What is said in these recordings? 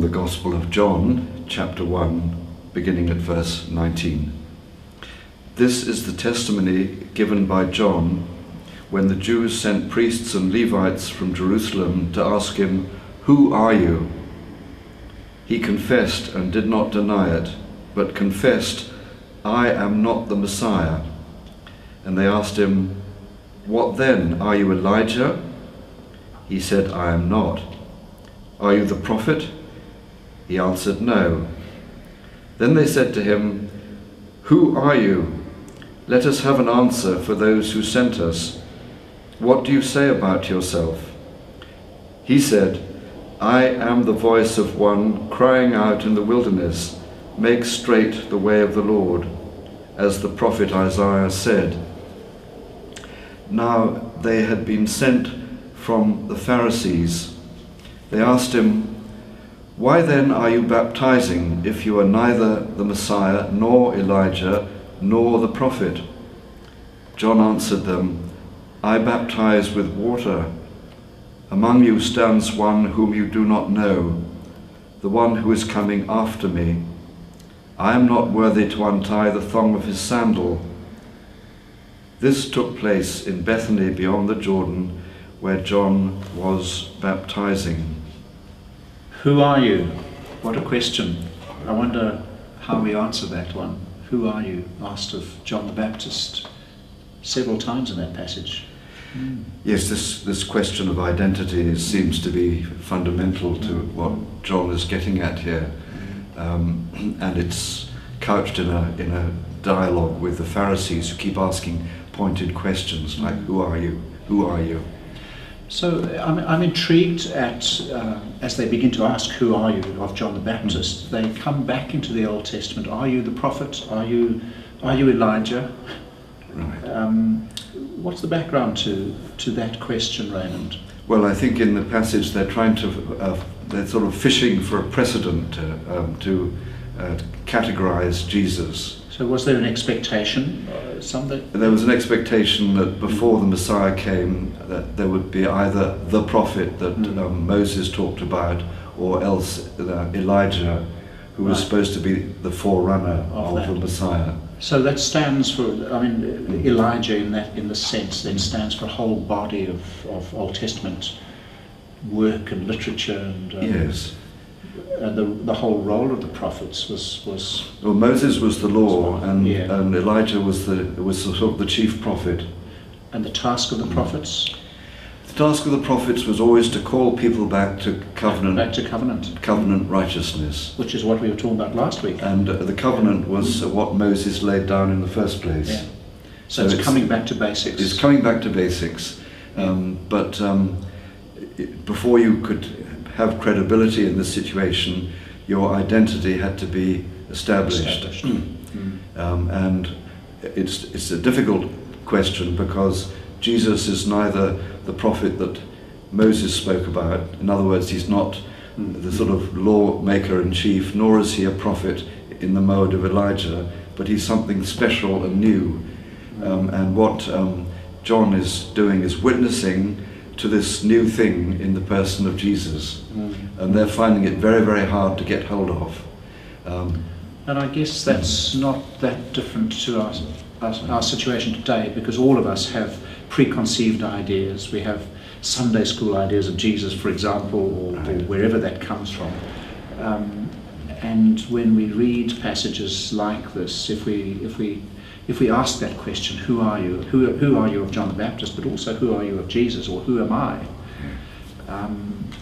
the Gospel of John, chapter 1, beginning at verse 19. This is the testimony given by John when the Jews sent priests and Levites from Jerusalem to ask him, "Who are you?" He confessed and did not deny it, but confessed, "I am not the Messiah." And they asked him, "What then? Are you Elijah?" He said, "I am not." "Are you the prophet?" He answered, "No." Then they said to him, "Who are you? Let us have an answer for those who sent us. What do you say about yourself?" He said, "I am the voice of one crying out in the wilderness, 'Make straight the way of the Lord,' as the prophet Isaiah said." Now they had been sent from the Pharisees. They asked him, "Why then are you baptizing if you are neither the Messiah, nor Elijah, nor the prophet?" John answered them, "I baptize with water. Among you stands one whom you do not know, the one who is coming after me. I am not worthy to untie the thong of his sandal." This took place in Bethany beyond the Jordan, where John was baptizing. Who are you? What a question. I wonder how we answer that one. Who are you? Asked of John the Baptist several times in that passage. Yes, this question of identity seems to be fundamental to what John is getting at here. And it's couched in a dialogue with the Pharisees who keep asking pointed questions like, "Who are you? Who are you?" So I'm intrigued at, as they begin to ask, "Who are you?" of John the Baptist, they come back into the Old Testament. Are you the prophet? Are you Elijah? Right. What's the background to that question, Raymond? Well, I think in the passage they're trying to, they're sort of fishing for a precedent to categorize Jesus. So was there an expectation? There was an expectation that before the Messiah came, that there would be either the prophet that Moses talked about, or else Elijah, who was supposed to be the forerunner of the Messiah. So that stands for, Elijah in the sense then stands for a whole body of Old Testament work and literature and yes. And the whole role of the prophets was well, Moses was the law, and Elijah was sort of the chief prophet. And the task of the prophets? The task of the prophets was always to call people back to covenant. Back to covenant. Covenant righteousness. Which is what we were talking about last week. And the covenant was what Moses laid down in the first place. Yeah. So it's coming back to basics. It's coming back to basics. But before you could have credibility in this situation, your identity had to be established. And it's a difficult question because Jesus is neither the prophet that Moses spoke about. In other words, he's not the sort of lawmaker in chief, nor is he a prophet in the mode of Elijah, but he's something special and new. And what John is doing is witnessing to this new thing in the person of Jesus. And they're finding it very, very hard to get hold of. And I guess that's not that different to our situation today, because all of us have preconceived ideas. We have Sunday school ideas of Jesus, for example, or wherever that comes from. And when we read passages like this, if we ask that question, who are you? Who are you of John the Baptist, but also who are you of Jesus, or who am I?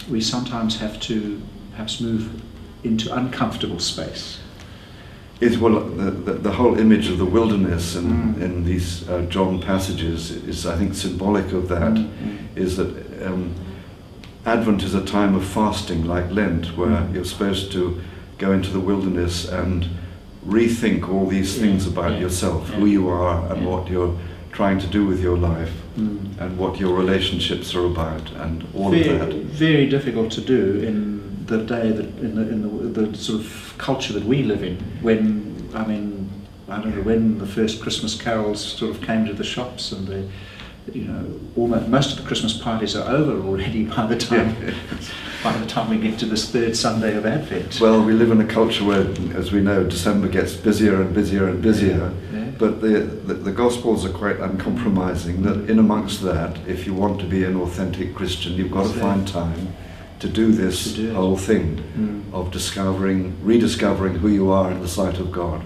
We sometimes have to perhaps move into uncomfortable space. The whole image of the wilderness in these John passages is, I think, symbolic of that. Is that Advent is a time of fasting, like Lent, where you're supposed to go into the wilderness and rethink all these things about yourself, who you are and what you're trying to do with your life, and what your relationships are about, and all of that. Very difficult to do in the day, in the sort of culture that we live in, when, I don't know, when the first Christmas carols sort of came to the shops and almost most of the Christmas parties are over already by the time we get to this third Sunday of Advent. Well, we live in a culture where, as we know, December gets busier and busier and busier. Yeah. But the Gospels are quite uncompromising. That in amongst that, if you want to be an authentic Christian, you've got to find time to do this whole thing of rediscovering who you are in the sight of God.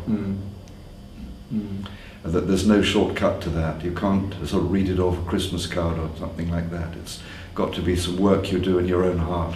And that there's no shortcut to that. You can't sort of read it off a Christmas card or something like that. It's got to be some work you do in your own heart.